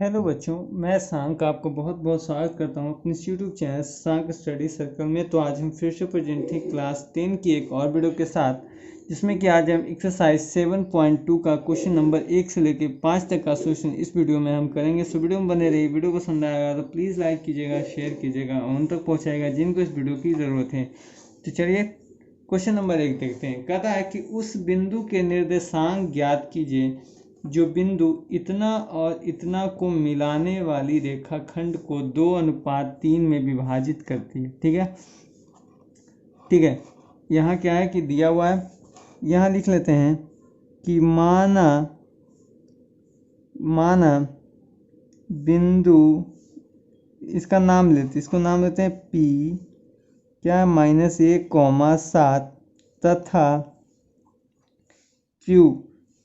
Hello बच्चों, मैं सांक आपको बहुत बहुत स्वागत करता हूँ अपने यूट्यूब चैनल सांक स्टडी सर्कल में। तो आज हम फिर से प्रेजेंट थे क्लास 10 की एक और वीडियो के साथ, जिसमें कि आज हम एक्सरसाइज 7.2 का क्वेश्चन नंबर 1 से लेकर 5 तक का सोल्यूशन इस वीडियो में हम करेंगे। सो वीडियो में बने रहिए। वीडियो पसंद आएगा तो प्लीज़ लाइक कीजिएगा, शेयर कीजिएगा और उन तक पहुँचाएगा जिनको इस वीडियो की ज़रूरत है। तो चलिए क्वेश्चन नंबर 1 देखते हैं। कहता है कि उस बिंदु के निर्देशांक ज्ञात कीजिए जो बिंदु इतना और इतना को मिलाने वाली रेखाखंड को 2:3 में विभाजित करती है। ठीक है। यहाँ क्या है कि दिया हुआ है, यहाँ लिख लेते हैं कि माना बिंदु, इसका नाम लेते, इसको नाम लेते हैं P, क्या है -1,7 तथा Q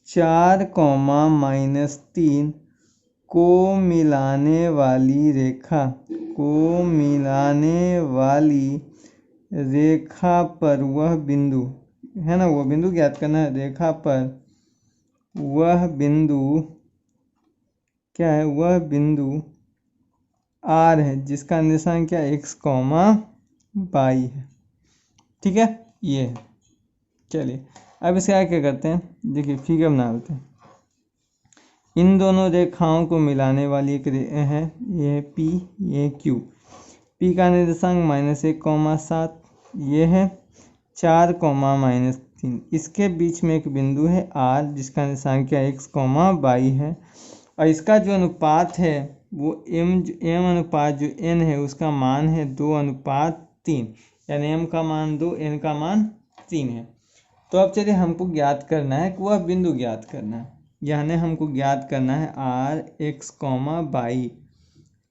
4,-3 को मिलाने वाली रेखा पर वह बिंदु है ना, वो बिंदु ज्ञात करना है। रेखा पर वह बिंदु क्या है, वह बिंदु R है जिसका निशान क्या x, y है। ठीक है, ये है। चलिए अब इसका क्या करते हैं, देखिए फिगर बना लेते हैं। इन दोनों रेखाओं को मिलाने वाली एक है, ये है P, ये Q। P का निर्देशांक -1,7, ये है 4,-3। इसके बीच में एक बिंदु है R जिसका निर्देशांक क्या x, y है। और इसका जो अनुपात है वो m अनुपात जो n है उसका मान है 2:3, यानी m का मान 2, n का मान 3 है। तो अब चलिए हमको ज्ञात करना है, वह बिंदु ज्ञात करना है, यानी हमको ज्ञात करना है R, x, y।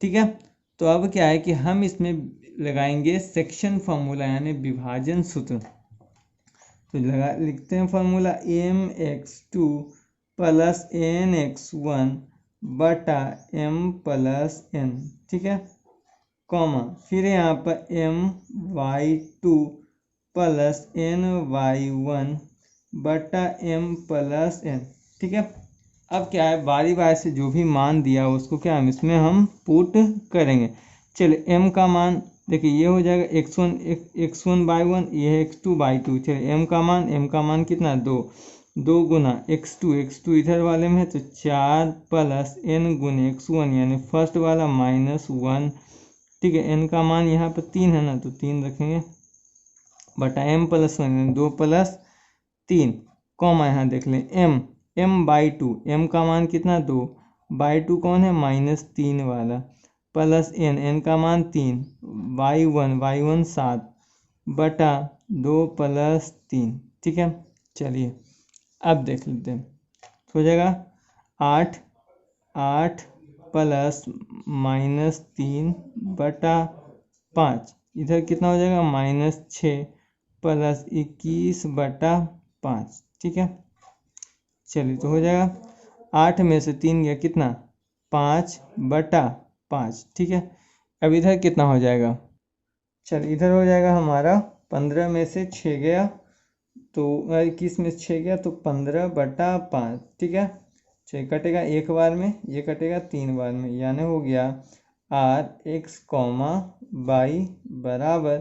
ठीक है। तो अब क्या है कि हम इसमें लगाएंगे सेक्शन फार्मूला, यानी विभाजन सूत्र। तो लिखते हैं फार्मूला mx2 + nx1 बटा m+n। ठीक है, कॉमा, फिर यहाँ पर my2 + ny1 बटा m+n। ठीक है। अब क्या है, बारी बारी से जो भी मान दिया उसको क्या हम इसमें पुट करेंगे। चलिए m का मान देखिए ये हो जाएगा x1/1, ये है x2/2। चलिए m का मान कितना, 2 गुना x2 इधर वाले में है तो 4 + n गुने x1 यानी फर्स्ट वाला -1। ठीक है, n का मान यहाँ पर 3 है ना, तो 3 रखेंगे बटा m+1 2 + 3, कॉमा, यहाँ देख लें m/2, m का मान कितना, 2/2 कौन है, -3 वाला, प्लस n का मान 3, y1 7 बटा 2 + 3। ठीक है। चलिए अब देख लेते हैं, हो जाएगा 8 + -3 बटा 5, इधर कितना हो जाएगा, -6 + 21 बटा 5। ठीक है। चलिए तो हो जाएगा 8 में से 3 गया कितना, 5 बटा 5। ठीक है। अब इधर कितना हो जाएगा, चलिए इधर हो जाएगा हमारा 15 में से 6 गया तो 21 में से 6 गया तो 15 बटा 5। ठीक है। चलिए कटेगा एक बार में, ये कटेगा 3 बार में, यानी हो गया R, x, y बराबर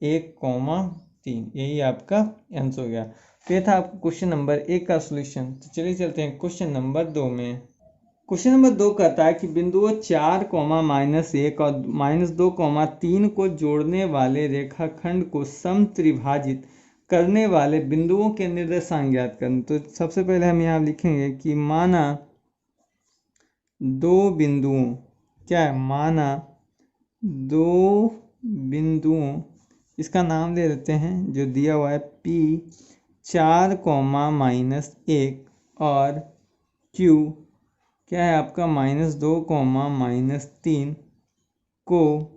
1,3। यही आपका आंसर हो गया। तो ये था आपका क्वेश्चन नंबर 1 का सॉल्यूशन। तो चलिए चलते हैं क्वेश्चन नंबर 2 में। क्वेश्चन नंबर 2 कहता है कि बिंदुओं 4, -1 और -2,3 को जोड़ने वाले रेखाखंड को समत्रिभाजित करने वाले बिंदुओं के निर्देशांक ज्ञात करें। तो सबसे पहले हम यहाँ लिखेंगे कि माना दो बिंदुओं, क्या है, माना दो बिंदुओं, इसका नाम ले लेते हैं जो दिया हुआ है P 4, -1 और Q क्या है आपका -2, -3 को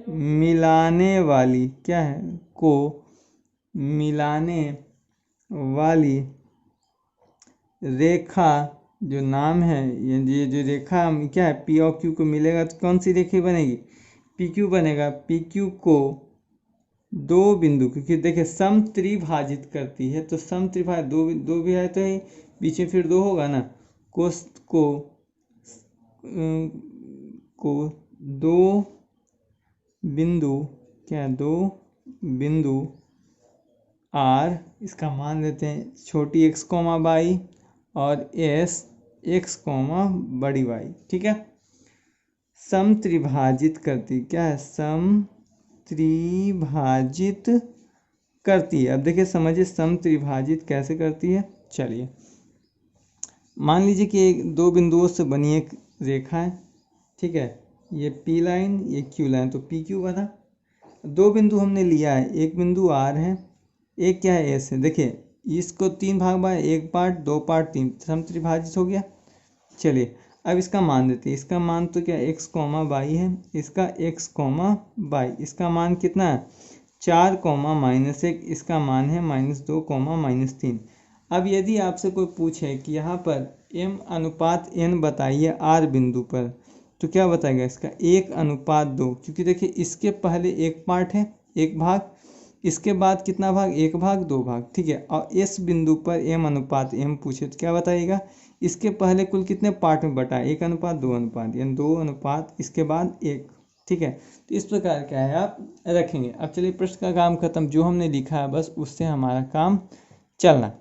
मिलाने वाली, क्या है, को मिलाने वाली रेखा, जो नाम है ये जो रेखा क्या है P और Q को मिलेगा तो कौन सी रेखा बनेगी, PQ बनेगा। PQ को दो बिंदु, क्योंकि देखिए समत्रिभाजित करती है तो समत्रिभाजित दो भी है तो ही बीच में फिर 2 होगा ना, को को दो बिंदु आर, इसका मान लेते हैं छोटी एक्स कॉमा वाई और एस एक्स कॉमा बड़ी वाई, ठीक है। समत्रिभाजित करती, क्या है, समत्रिभाजित करती है। अब देखिए समझिए समत्रिभाजित कैसे करती है। चलिए मान लीजिए कि दो बिंदुओं से बनी एक रेखा है, ठीक है, ये पी लाइन ये क्यू लाइन, तो पी क्यू बना। दो बिंदु हमने लिया है, एक बिंदु आर है, एक क्या है एस है। देखिए इसको तीन भाग बाय, एक पार्ट दो पार्ट तीन, समत्रिभाजित हो गया। चलिए अब इसका मान देते हैं। इसका मान तो क्या एक्स कॉमा वाई है, इसका एक्स कॉमा वाई, इसका मान कितना है 4 कॉमा -1, इसका मान है -2 कॉमा -3। अब यदि आपसे कोई पूछे कि यहाँ पर m अनुपात n बताइए आर बिंदु पर, तो क्या बताएगा इसका 1:2, क्योंकि देखिए इसके पहले एक पार्ट है एक भाग, इसके बाद कितना भाग, एक भाग दो भाग, ठीक है। और इस बिंदु पर m अनुपात m पूछे तो क्या बताइएगा, इसके पहले कुल कितने पार्ट में बटा, 1:2, यानी 2 इसके बाद 1, ठीक है। तो इस प्रकार क्या है आप रखेंगे। अब चलिए प्रश्न का काम खत्म, जो हमने लिखा है बस उससे हमारा काम चलना।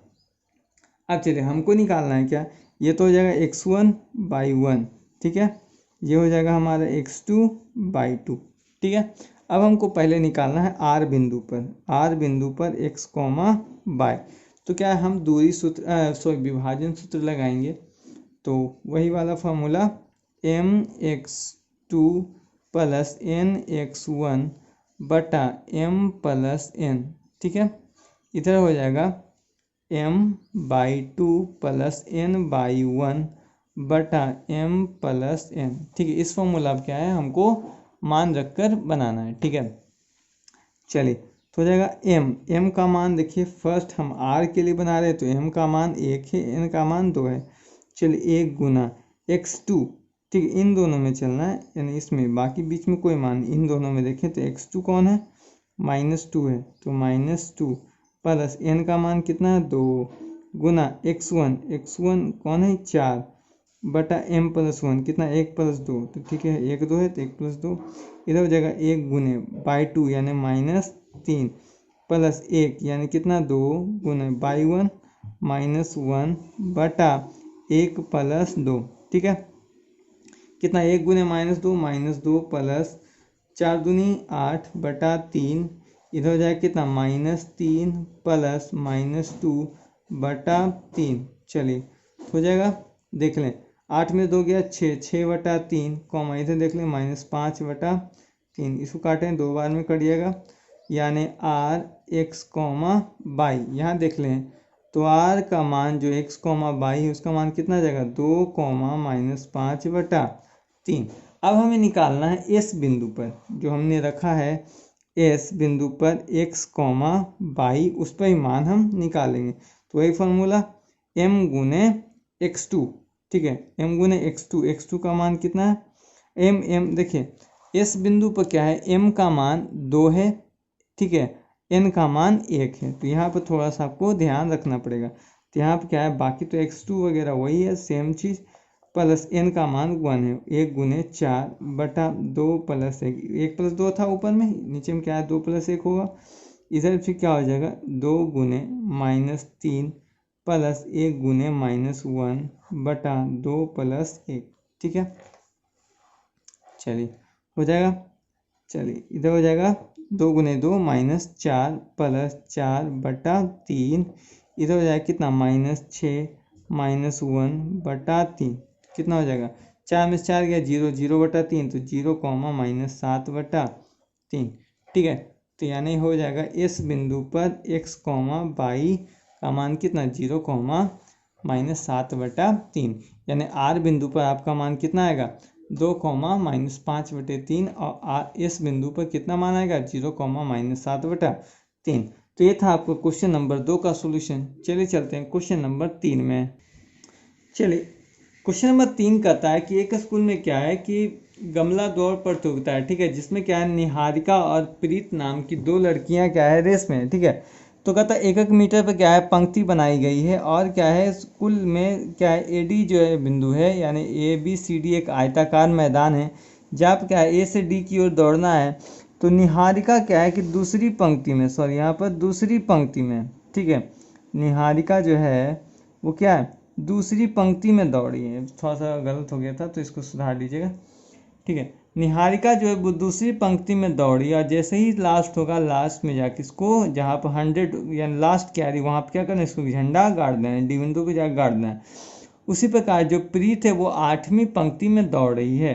अब चलिए हमको निकालना है क्या, ये तो हो जाएगा x1/1, ठीक है, ये हो जाएगा हमारा x2/2, ठीक है। अब हमको पहले निकालना है आर बिंदु पर x कॉमा वाई। तो क्या है, हम दूरी सूत्र विभाजन सूत्र लगाएंगे। तो वही वाला फॉर्मूला mx2 + nx1 बटा m+n, ठीक है। इधर हो जाएगा m/2 + n/1 बटा m+n, ठीक है। इस फॉर्मूला अब क्या है हमको मान रखकर बनाना है, ठीक है। चलिए तो हो जाएगा m का मान देखिए, फर्स्ट हम r के लिए बना रहे हैं तो m का मान 1 है, n का मान 2 है। चलिए 1 गुना x2, ठीक है, इन दोनों में चलना है, यानी इसमें, बाकी बीच में कोई मान, इन दोनों में देखें तो x2 कौन है, -2 है, तो -2 प्लस n का मान कितना है 2 गुना x1 कौन है 4 बटा m+1 कितना 1 + 2, तो ठीक है 1 2 है तो 1 + 2, इधर हो जाएगा 1 गुने /2 यानी -3 प्लस 1 यानी कितना 2 गुने /1 -1 बटा 1 + 2, ठीक है। कितना 1 गुने -2 प्लस 4 दूनी 8 बटा 3, इधर हो जाएगा कितना -3 प्लस -2 बटा 3। चलिए हो जाएगा, देख लें 8 में 2 गया 6 बटा 3, कॉमा इधर देख लें -5 बटा 3, इसको काटें 2 बार में कट जाएगा, यानी r x कॉमा वाई। यहाँ देख लें तो r का मान जो x कॉमा वाई है उसका मान कितना जाएगा 2 -5 बटा 3। अब हमें निकालना है s बिंदु पर, जो हमने रखा है s बिंदु पर x कॉमा वाई, उस पर ही मान हम निकालेंगे। तो वही फॉर्मूला m गुने x2, ठीक है, m गुने x2 का मान कितना है m देखिए s बिंदु पर क्या है, m का मान 2 है, ठीक है, n का मान 1 है, तो यहाँ पर थोड़ा सा आपको ध्यान रखना पड़ेगा। तो यहाँ पर क्या है, बाकी तो x2 वगैरह वही है सेम चीज़, प्लस n का मान 1 है, 1 गुने 4 बटा 2 प्लस 1, 1 + 2 था ऊपर में, नीचे में क्या है 2 + 1 होगा, इधर फिर क्या हो जाएगा 2 गुने -3 प्लस 1 गुने -1 बटा 2 + 1, ठीक है। चलिए हो जाएगा, चलिए इधर हो जाएगा 2 गुने 2 -4 प्लस 4 बटा 3, इधर हो जाएगा कितना -6 -1 बटा 3, कितना हो जाएगा 4 में 4 गया 0, 0 बटा 3 तो 0 -7 बटा 3, ठीक है। तो यानी हो जाएगा इस बिंदु पर x कॉमा वाई का मान कितना 0 -7 बटा 3, यानी r बिंदु पर आपका मान कितना आएगा 2 -5 बटे 3, और इस बिंदु पर कितना मान आएगा 0 -7 बटा 3। तो ये था आपका क्वेश्चन नंबर 2 का सॉल्यूशन। चलिए चलते हैं क्वेश्चन नंबर 3 में। चलिए क्वेश्चन नंबर 3 कहता है कि एक स्कूल में क्या है कि गमला दौड़ प्रतियोगिता है, ठीक है, जिसमें क्या है निहारिका और प्रीत नाम की 2 लड़कियां क्या है रेस में है, ठीक है। तो कहता है एकक मीटर पर क्या है पंक्ति बनाई गई है और क्या है कुल में क्या है एडी जो है बिंदु है, यानी ए बी सी डी एक आयताकार मैदान है जहाँ पर क्या है ए से डी की ओर दौड़ना है। तो निहारिका क्या है कि दूसरी पंक्ति में, सॉरी यहाँ पर दूसरी पंक्ति में, ठीक है, निहारिका जो है वो क्या है दूसरी पंक्ति में दौड़ी है। थोड़ा सा गलत हो गया था तो इसको सुधार लीजिएगा, ठीक है। निहारिका जो है वो दूसरी पंक्ति में दौड़ी और जैसे ही लास्ट होगा, लास्ट में जाके इसको जहाँ पर 100 यानी लास्ट कैरी वहाँ पर क्या करना है, इसको झंडा गाड़ देना है, डी बिंदु पर जाकर गाड़ देना है। उसी प्रकार जो प्रीत है वो 8वीं पंक्ति में दौड़ रही है,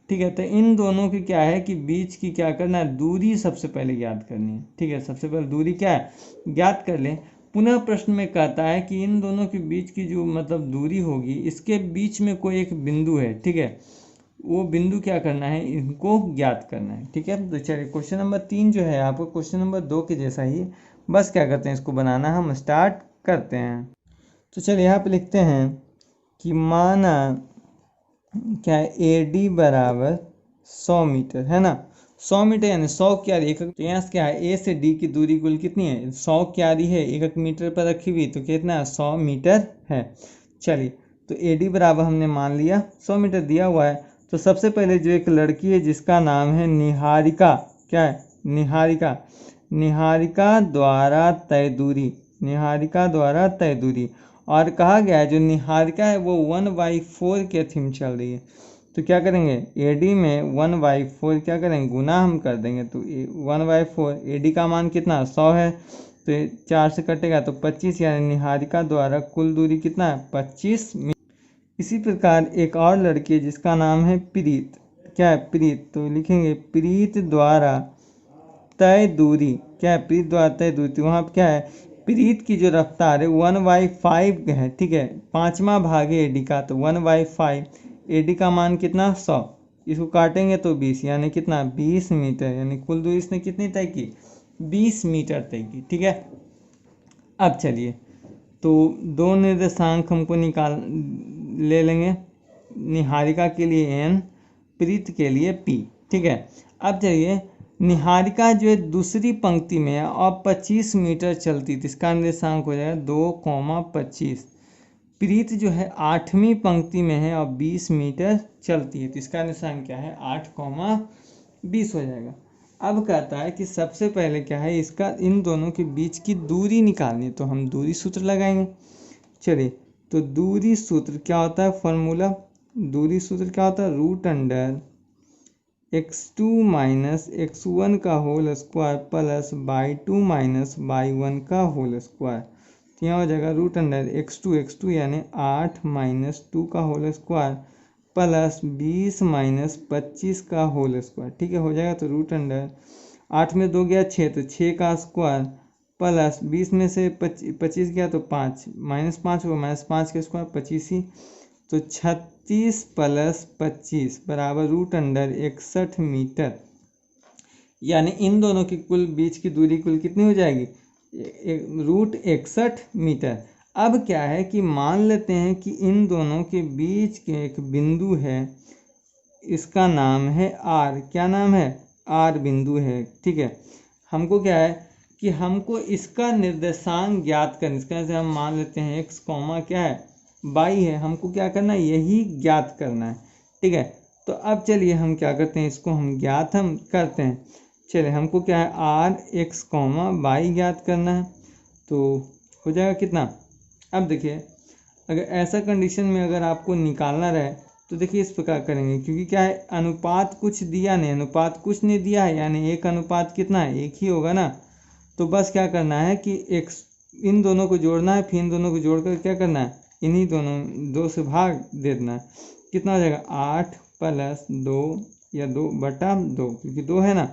ठीक है। तो इन दोनों की क्या है कि बीच की क्या करना है, दूरी सबसे पहले ज्ञात करनी है, ठीक है। सबसे पहले दूरी क्या है ज्ञात कर लें। पुनः प्रश्न में कहता है कि इन दोनों के बीच की जो मतलब दूरी होगी, इसके बीच में कोई एक बिंदु है, ठीक है, वो बिंदु क्या करना है, इनको ज्ञात करना है, ठीक है। तो चलिए क्वेश्चन नंबर 3 जो है आपको क्वेश्चन नंबर 2 के जैसा ही, बस क्या करते हैं इसको बनाना हम स्टार्ट करते हैं। तो चलिए यहाँ पे लिखते हैं कि माना क्या है ए डी बराबर 100 मीटर है ना, 100 मीटर यानी 100 क्यारी एकक। तो यहाँ से क्या है ए से डी की दूरी कुल कितनी है, 100 क्यारी है, एकक मीटर पर रखी हुई, तो कितना है 100 मीटर है। चलिए तो ए डी बराबर हमने मान लिया 100 मीटर दिया हुआ है। तो सबसे पहले जो एक लड़की है जिसका नाम है निहारिका, क्या है निहारिका, निहारिका द्वारा तय दूरी, निहारिका द्वारा तय दूरी, और कहा गया है जो निहारिका है वो 1/4 के थीम चल रही है। तो क्या करेंगे ए डी में 1/4 क्या करेंगे गुना हम कर देंगे, तो 1/4 ए डी का मान कितना 100 है, तो 4 से कटेगा तो 25, यानी निहारिका द्वारा कुल दूरी कितना है 25 मीटर। इसी प्रकार एक और लड़की है जिसका नाम है प्रीत, क्या है प्रीत, तो लिखेंगे प्रीत द्वारा तय दूरी, क्या है प्रीत द्वारा तय दूरी। तो वहाँ पर क्या है प्रीत की जो रफ्तार है 1/5 है, ठीक है, 5वां भाग है एडी का, तो 1/5 एडी का मान कितना 100, इसको काटेंगे तो 20, यानी कितना 20 मीटर, यानी कुल दूरी इसने कितनी तय की 20 मीटर तय की, ठीक है। अब चलिए तो दो निर्देशांक हमको निकाल ले लेंगे, निहारिका के लिए n, प्रीत के लिए p, ठीक है। अब चलिए निहारिका जो है दूसरी पंक्ति में है और 25 मीटर चलती, तो इसका निर्देशांक हो जाएगा 2,25। प्रीत जो है 8वीं पंक्ति में है और 20 मीटर चलती है, तो इसका निर्देशांक क्या है 8,20 हो जाएगा। अब कहता है कि सबसे पहले क्या है इसका इन दोनों के बीच की दूरी निकालनी, तो हम दूरी सूत्र लगाएंगे। चलिए तो दूरी सूत्र क्या होता है, फॉर्मूला दूरी सूत्र क्या होता है, √अंडर x2 माइनस x1 का whole square plus y2 minus y1 का होल स्क्वायर। तो यहाँ हो जाएगा √अंडर x2 यानी 8 माइनस 2 का होल स्क्वायर प्लस 20 माइनस 25 का होल स्क्वायर, ठीक है, हो जाएगा। तो √अंडर 8 में 2 गया 6, तो 6 का स्क्वायर प्लस 20 में से 25 गया तो 5, माइनस 5 होगा, माइनस 5 का स्क्वायर 25 ही, तो 36 प्लस 25 बराबर √अंडर 61 मीटर, यानी इन दोनों की कुल बीच की दूरी कुल कितनी हो जाएगी √61 मीटर। अब क्या है कि मान लेते हैं कि इन दोनों के बीच के एक बिंदु है, इसका नाम है R, क्या नाम है R बिंदु है, ठीक है। हमको क्या है कि हमको इसका निर्देशांक ज्ञात करना, इसका जैसे हम मान लेते हैं x कॉमा क्या है y है, हमको क्या करना है यही ज्ञात करना है, ठीक है। तो अब चलिए हम क्या करते हैं इसको हम ज्ञात हम करते हैं। चलिए हमको क्या है r x कॉमा y ज्ञात करना है, तो हो जाएगा कितना। अब देखिए अगर ऐसा कंडीशन में अगर आपको निकालना रहे तो देखिए इस प्रकार करेंगे, क्योंकि क्या है अनुपात कुछ दिया नहीं, अनुपात कुछ नहीं दिया है, यानी एक अनुपात कितना है एक ही होगा ना। तो बस क्या करना है कि x इन दोनों को जोड़ना है, फिर इन दोनों को जोड़कर क्या करना है इन्हीं दोनों 2 से भाग दे देना है, कितना हो जाएगा 8 प्लस 2 या 2/2, क्योंकि 2 है ना,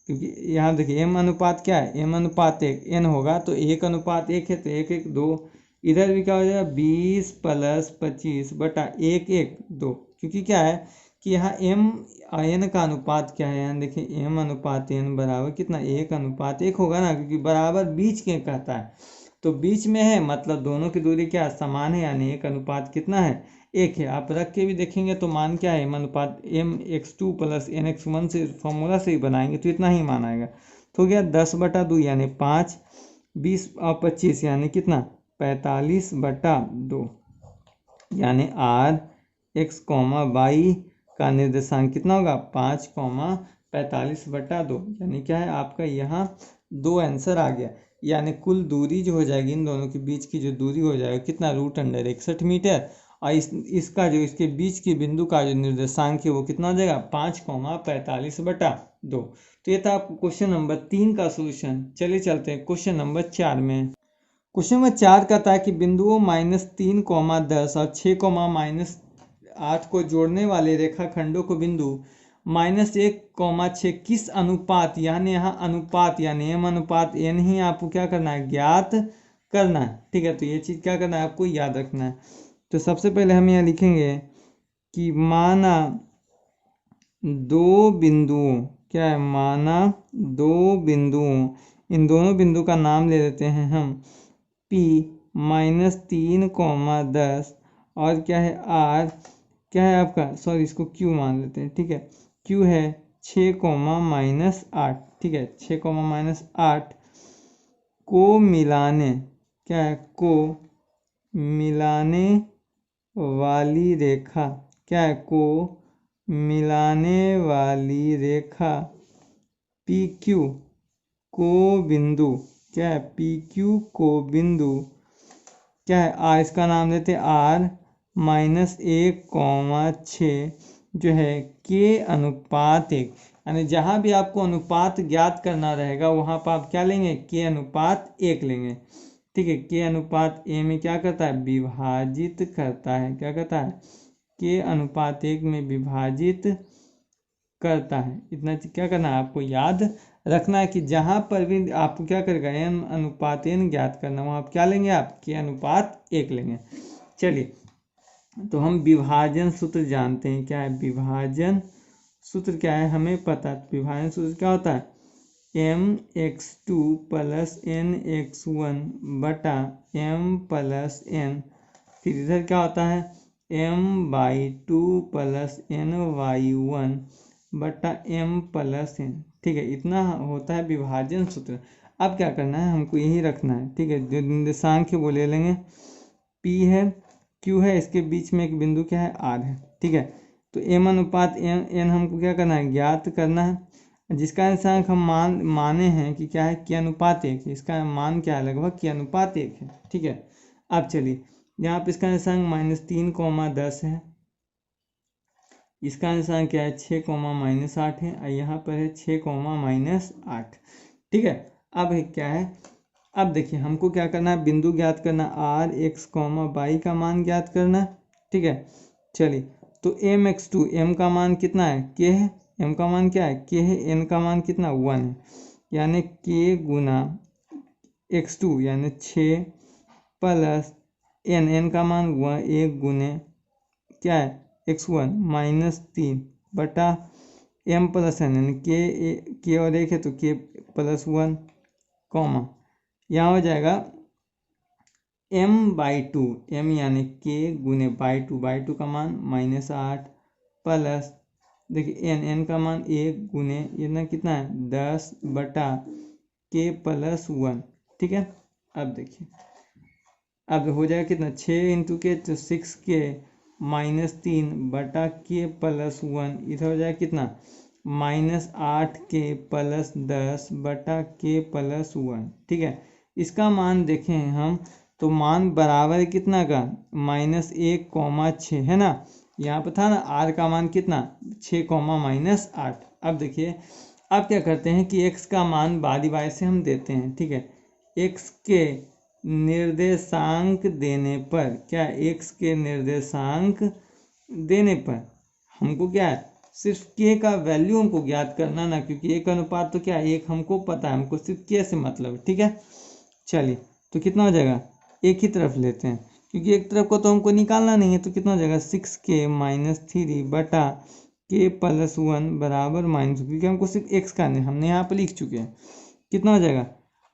क्योंकि यहाँ देखिए m अनुपात क्या है m अनुपात 1 n होगा, तो 1 अनुपात 1 है तो 1 1 2, इधर भी क्या हो जाएगा 20 प्लस 25 बटा 1 1 2, क्योंकि क्या है कि यहाँ m n का अनुपात क्या है, यहाँ देखिए m अनुपात n बराबर कितना 1 अनुपात 1 होगा ना, क्योंकि बराबर बीच के कहता है, तो बीच में है मतलब दोनों की दूरी क्या समान है, यानी 1 अनुपात कितना है 1 है। आप रख के भी देखेंगे तो मान क्या है m अनुपात mx2 प्लस nx1 से फॉर्मूला से ही बनाएंगे तो इतना ही मान आएगा। तो गया 10/2 यानी 5 20 और 25 यानी कितना 45/2, यानी आर एक्स कॉमा वाई का निर्देशांक कितना होगा 5,45/2, यानी क्या है आपका यहाँ 2 आंसर आ गया। यानी कुल दूरी जो हो जाएगी इन दोनों के बीच की जो दूरी हो जाएगा कितना √61 मीटर, और इसका जो इसके बीच के बिंदु का जो निर्देशांक है वो कितना हो जाएगा 5,45/2। तो ये था आपको क्वेश्चन नंबर 3 का सोल्यूशन। चलिए चलते हैं क्वेश्चन नंबर 4 में। क्वेश्चन नंबर 4 का था कि बिंदुओं -3,10 और 6,-8 को जोड़ने वाले रेखाखंडों को बिंदु -1,6 किस अनुपात, यानी यहाँ अनुपात यानी m/n ही आपको क्या करना है ज्ञात करना है। ठीक है, तो ये चीज़ क्या करना है आपको याद रखना है। तो सबसे पहले हम यहाँ लिखेंगे कि माना दो बिंदुओं, क्या है माना दो बिंदुओं, इन दोनों बिंदु का नाम ले लेते हैं हम P -3,10 और क्या है R, क्या है आपका सॉरी इसको Q मान लेते हैं। ठीक है, Q है 6,-8, ठीक है 6,-8 को मिलाने, क्या है को मिलाने वाली रेखा, क्या है को मिलाने वाली रेखा PQ को बिंदु, क्या है PQ को बिंदु, क्या है R इसका नाम लेते हैं R -1,6 जो है K/1, यानी जहाँ भी आपको अनुपात ज्ञात करना रहेगा वहाँ पर आप क्या लेंगे K/1 लेंगे। ठीक है, K/A में क्या करता है विभाजित करता है, क्या करता है K/1 में विभाजित करता है। इतना क्या करना है आपको याद रखना है कि जहाँ पर भी आपको क्या करेगा m/n ज्ञात करना, वहाँ आप क्या लेंगे आप K/1 लेंगे। चलिए, तो हम विभाजन सूत्र जानते हैं, क्या है विभाजन सूत्र क्या है हमें पता है। विभाजन सूत्र क्या होता है mx2 + nx1/m+n, फिर इधर क्या होता है m/2 + ny1/m+n। ठीक है, इतना होता है विभाजन सूत्र। अब क्या करना है हमको यही रखना है। ठीक है, जो निर्देशांक है वो ले लेंगे, P है Q है, इसके बीच में एक बिंदु क्या है R है। ठीक है, तो m/n हमको क्या करना है ज्ञात करना है, जिसका निर्देशांक हम माने हैं कि क्या है K/1, इसका मान क्या है लगभग K/1 है। ठीक है, अब चलिए यहाँ पे इसका निर्देशांक -3,10 है, इसका निर्देशांक क्या है 6,-8 है, और यहाँ पर है 6,-8। ठीक है, अब है क्या है, अब देखिए हमको क्या करना है बिंदु ज्ञात करना R x, y का मान ज्ञात करना है। ठीक है, चलिए तो mx2 m का मान कितना है k है, m का मान क्या है k है, n का मान कितना 1 है, यानी k गुना x2 यानी 6 प्लस n का मान 1 गुने क्या है x1 -3/m+n, यानी k और 1 है तो k+1, कॉमा यहाँ हो जाएगा m/2, m यानी k गुने बाई टू का मान -8 प्लस देखिए n का मान 1 गुने ये ना कितना है 10/k+1। ठीक है, अब देखिए अब हो जाएगा कितना 6 × k तो 6k -3/k+1, इधर हो जाएगा कितना -8k+10/k+1। ठीक है, इसका मान देखें हम तो मान बराबर है कितना का -1,6 है ना, यहाँ पर था ना R का मान कितना 6,-8। अब देखिए अब क्या करते हैं कि x का मान बारी बारी से हम देते हैं। ठीक है, x के निर्देशांक देने पर, क्या x के निर्देशांक देने पर हमको क्या है सिर्फ k का वैल्यू हमको ज्ञात करना ना, क्योंकि एक अनुपात तो क्या है एक हमको पता है, हमको सिर्फ k से मतलब। ठीक है, चलिए तो कितना हो जाएगा एक ही तरफ लेते हैं क्योंकि एक तरफ को तो हमको निकालना नहीं है, तो कितना हो जाएगा 6k -3/k+1 बराबर -, क्योंकि हमको सिर्फ x का नहीं हमने यहाँ पर लिख चुके हैं। कितना हो जाएगा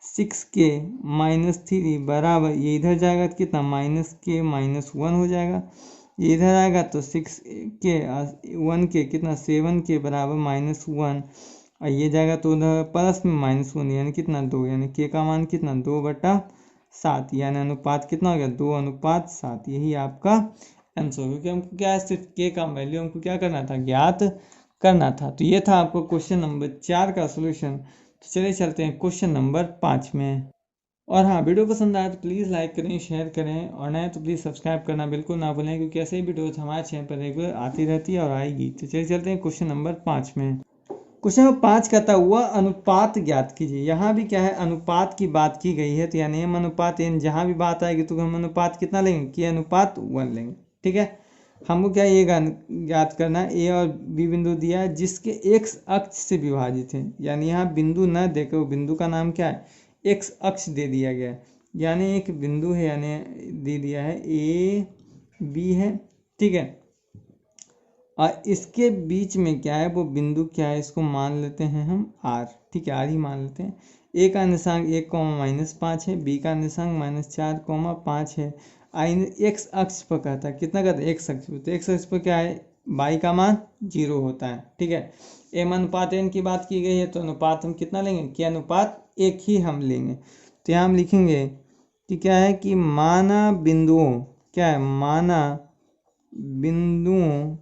6k -3 बराबर ये इधर जाएगा तो कितना -k-1 हो जाएगा, ये इधर आएगा तो 6k 1k कितना 7k बराबर -1 और ये जाएगा तो उधर प्लस में -1 यानी कितना 2, यानी के का मान कितना 2/7, यानी अनुपात कितना हो गया 2:7। यही आपका आंसर, क्योंकि हमको क्या है सिर्फ के का वैल्यू हमको क्या करना था, ज्ञात करना था। तो ये था आपको क्वेश्चन नंबर 4 का सोल्यूशन। तो चलिए चलते हैं क्वेश्चन नंबर 5 में। और हाँ, वीडियो पसंद आए तो प्लीज़ लाइक करें, शेयर करें, और नए तो प्लीज़ सब्सक्राइब करना बिल्कुल ना भूलें, क्योंकि ऐसे ही वीडियोज हमारे चैनल पर रेगुलर आती रहती है और आएगी। तो चलिए चलते हैं क्वेश्चन नंबर 5 में। क्वेश्चन नंबर 5 कहता हुआ अनुपात ज्ञात कीजिए। यहाँ भी क्या है, अनुपात की बात की गई है, तो यानी m अनुपात n जहाँ भी बात आएगी तो हम अनुपात कितना लेंगे, k अनुपात 1 लेंगे। ठीक है, हमको क्या ये ज्ञात करना है, ए और बी बिंदु दिया है जिसके x अक्ष से विभाजित है। यानी यहाँ बिंदु न देकर वो बिंदु का नाम क्या है, x अक्ष दे दिया गया है। यानी एक बिंदु है, यानी दे दिया है ए बी है। ठीक है, और इसके बीच में क्या है, वो बिंदु क्या है, इसको मान लेते हैं हम r। ठीक है, r ही मान लेते हैं। a का निर्देशांक 1, -5 है, b का निर्देशांक -4, 5 है। x अक्ष पर कहता है, कितना कहता है, x अक्ष पर। तो x अक्ष पर क्या है, y का मान 0 होता है। ठीक है, m अनुपात n की बात की गई है, तो अनुपात हम कितना लेंगे, k अनुपात 1 ही हम लेंगे। तो यहाँ हम लिखेंगे कि क्या है कि माना बिंदुओं, क्या है, माना बिंदुओं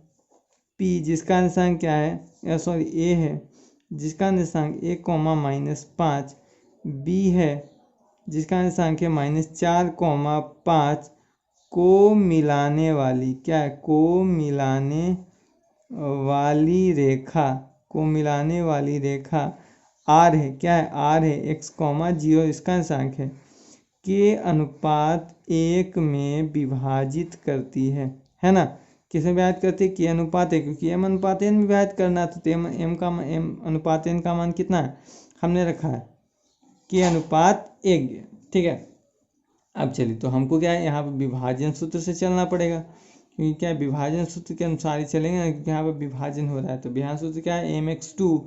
P जिसका निर्देशांक क्या है, A है, जिसका निर्देशांक 1, -5, B है जिसका निर्देशांक है -4, 5 को मिलाने वाली, क्या है, को मिलाने वाली रेखा, को मिलाने वाली रेखा R है, क्या है, R है, x, 0 इसका निर्देशांक है, के अनुपात 1 में विभाजित करती है ना। किसमें विभाजित करती है, के अनुपात 1, क्योंकि m अनुपात n में विभाजित करना है। तो m अनुपात n का मान कितना है, हमने रखा है के अनुपात 1। ठीक है, अब चलिए, तो हमको क्या है, यहाँ पर विभाजन सूत्र से चलना पड़ेगा, क्योंकि क्या है, विभाजन सूत्र के अनुसार ही चलेंगे ना, क्योंकि यहाँ पर विभाजन हो रहा है। तो विभाजन सूत्र क्या है, mx2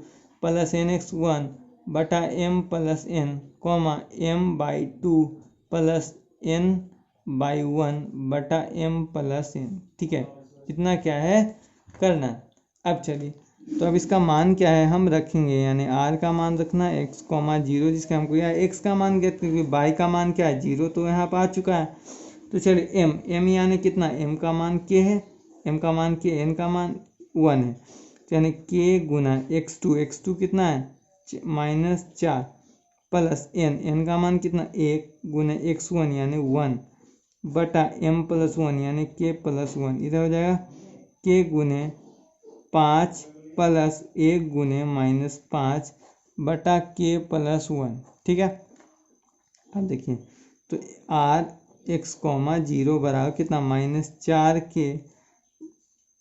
+ nx1 बटा m + n, m/2 + n/1 बटा m + n। ठीक है, इतना क्या है करना। अब चलिए, तो अब इसका मान क्या है हम रखेंगे, यानी r का मान रखना है, x, 0 जिसका हमको यहाँ x का मान ज्ञात, क्योंकि y का मान क्या है 0, तो यहाँ पर आ चुका है। तो चलिए m यानी कितना, m का मान k है, m का मान k, n का मान 1 है, तो यानी k गुना x2 कितना है -4 प्लस n का मान कितना 1 गुना x1 यानी 1 बटा m + 1 यानी k + 1, इधर हो जाएगा k गुने 5 प्लस 1 गुने -5 बटा k + 1। ठीक है, अब देखिए, तो r x, 0 बराबर कितना -4k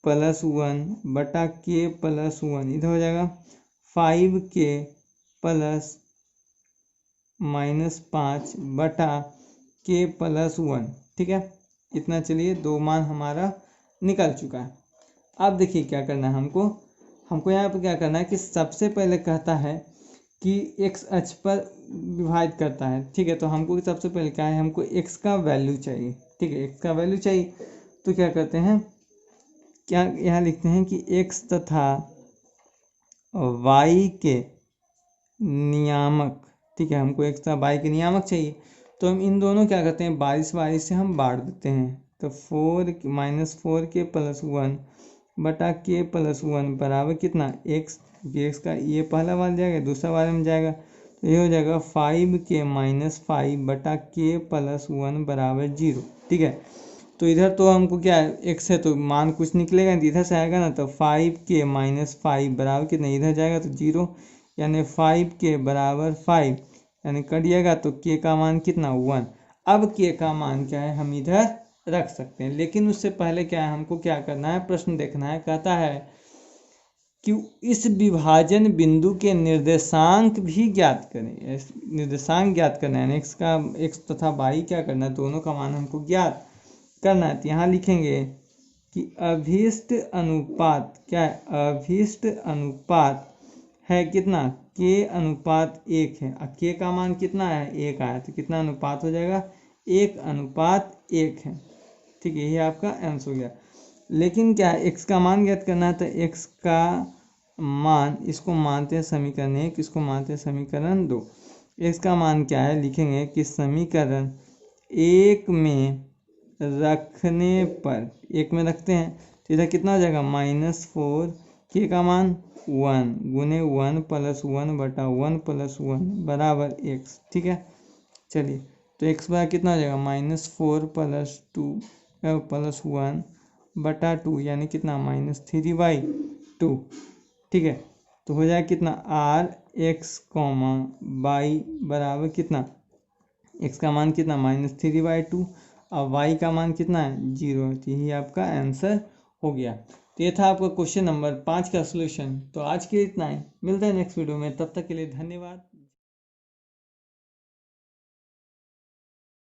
+ 1 बटा k + 1, इधर हो जाएगा 5k + -5 बटा k + 1। ठीक है, इतना चलिए दो मान हमारा निकल चुका है। अब देखिए क्या करना है हमको यहाँ पर क्या करना है कि सबसे पहले कहता है कि x अक्ष पर विभाजित करता है। ठीक है, तो हमको सबसे पहले क्या है, हमको x का वैल्यू चाहिए। ठीक है, x का वैल्यू चाहिए, तो क्या करते हैं, क्या यहाँ लिखते हैं कि x तथा y के नियामक। ठीक है, हमको x तथा y के नियामक चाहिए, तो हम इन दोनों क्या करते हैं, बारिश से हम बांट देते हैं। तो -4k + 1 बटा k + 1 बराबर कितना x, x का ये पहला वाला जाएगा, दूसरा वाले में जाएगा, तो ये हो जाएगा 5k - 5 बटा k + 1 बराबर 0। ठीक है, तो इधर तो हमको क्या है, x है तो मान कुछ निकलेगा, इधर से आएगा ना, तो 5k - 5 बराबर कितना, इधर जाएगा तो 0, यानी 5k = 5, यानी कटिएगा तो k का मान कितना 1। अब k का मान क्या है हम इधर रख सकते हैं, लेकिन उससे पहले क्या है, हमको क्या करना है, प्रश्न देखना है। कहता है कि इस विभाजन बिंदु के निर्देशांक भी ज्ञात करें। निर्देशांक ज्ञात करना है, x तथा y क्या करना है, दोनों का मान हमको ज्ञात करना है। तो यहाँ लिखेंगे कि अभीष्ट अनुपात, क्या है, अभीष्ट अनुपात है कितना, k अनुपात 1 है, और k का मान कितना है 1 आया, तो कितना अनुपात हो जाएगा 1:1 है। ठीक है, यही आपका आंसर हो गया। लेकिन क्या है, x का मान ज्ञात करना है, तो x का मान, इसको मानते हैं समीकरण 1, इसको मानते हैं समीकरण 2। x का मान क्या है, लिखेंगे कि समीकरण 1 में रखने पर, 1 में रखते हैं तो इधर कितना हो जाएगा -4, k का मान 1 गुने 1 + 1 बटा 1 + 1 बराबर x। ठीक है, चलिए तो x बराबर कितना हो जाएगा -4 + 2 + 1 बटा 2 यानी कितना -3/2। ठीक है, तो हो जाएगा कितना rx, y बराबर कितना, x का मान कितना -3/2 और y का मान कितना है 0। तो यही आपका आंसर हो गया। तो ये था आपका क्वेश्चन नंबर 5 का सॉल्यूशन। तो आज के लिए इतना ही, मिलते हैं नेक्स्ट वीडियो में, तब तक के लिए धन्यवाद।